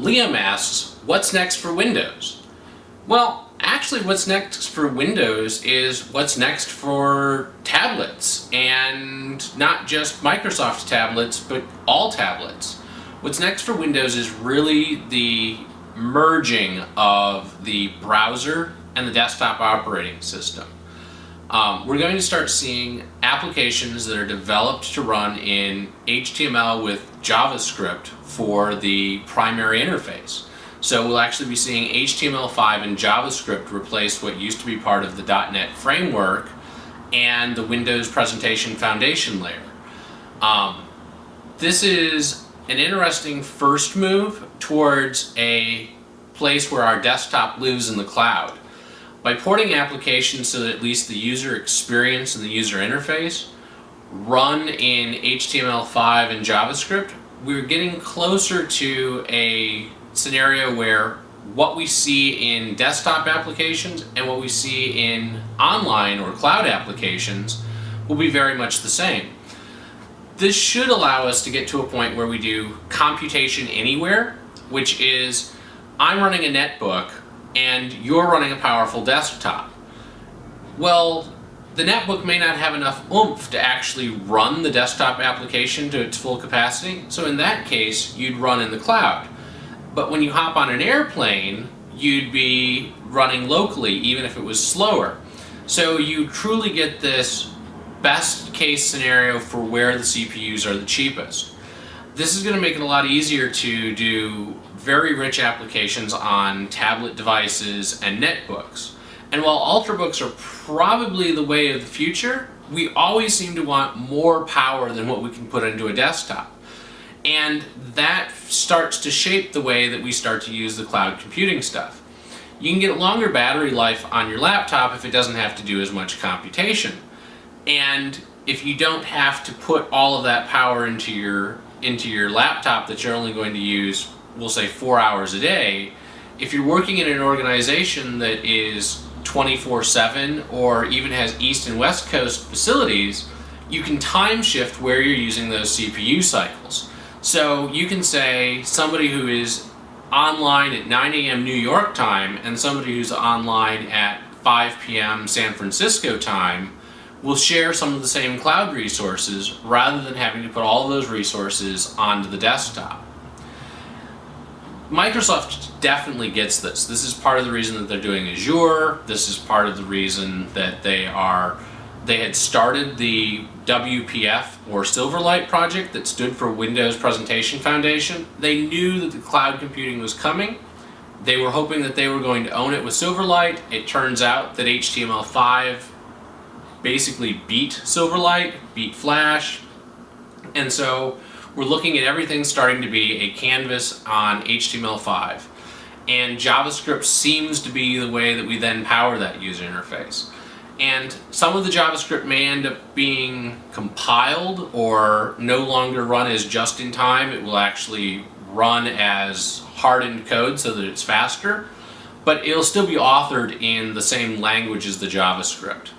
Liam asks, what's next for Windows? Well, actually what's next for Windows is what's next for tablets, and not just Microsoft tablets, but all tablets. What's next for Windows is really the merging of the browser and the desktop operating system. We're going to start seeing applications that are developed to run in HTML with JavaScript for the primary interface. So we'll actually be seeing HTML5 and JavaScript replace what used to be part of the .NET framework and the Windows Presentation Foundation layer. This is an interesting first move towards a place where our desktop lives in the cloud. By porting applications so that at least the user experience and the user interface run in HTML5 and JavaScript, we're getting closer to a scenario where what we see in desktop applications and what we see in online or cloud applications will be very much the same. This should allow us to get to a point where we do computation anywhere, which is I'm running a netbook and you're running a powerful desktop. Well, the netbook may not have enough oomph to actually run the desktop application to its full capacity, so in that case you'd run in the cloud. But when you hop on an airplane, you'd be running locally even if it was slower. So you truly get this best case scenario for where the CPUs are the cheapest. This is going to make it a lot easier to do very rich applications on tablet devices and netbooks. And while ultrabooks are probably the way of the future, we always seem to want more power than what we can put into a desktop. And that starts to shape the way that we start to use the cloud computing stuff. You can get longer battery life on your laptop if it doesn't have to do as much computation. And if you don't have to put all of that power into your laptop that you're only going to use, we'll say 4 hours a day, if you're working in an organization that is 24/7 or even has East and West Coast facilities, you can time shift where you're using those CPU cycles. So you can say somebody who is online at 9 a.m. New York time and somebody who's online at 5 p.m. San Francisco time will share some of the same cloud resources rather than having to put all of those resources onto the desktop. Microsoft definitely gets this. This is part of the reason that they're doing Azure. This is part of the reason that they had started the WPF or Silverlight project that stood for Windows Presentation Foundation. They knew that the cloud computing was coming. They were hoping that they were going to own it with Silverlight. It turns out that HTML5 basically beat Silverlight, beat Flash, and so we're looking at everything starting to be a canvas on HTML5. And JavaScript seems to be the way that we then power that user interface. And some of the JavaScript may end up being compiled or no longer run as just in time. It will actually run as hardened code so that it's faster, but it'll still be authored in the same language as the JavaScript.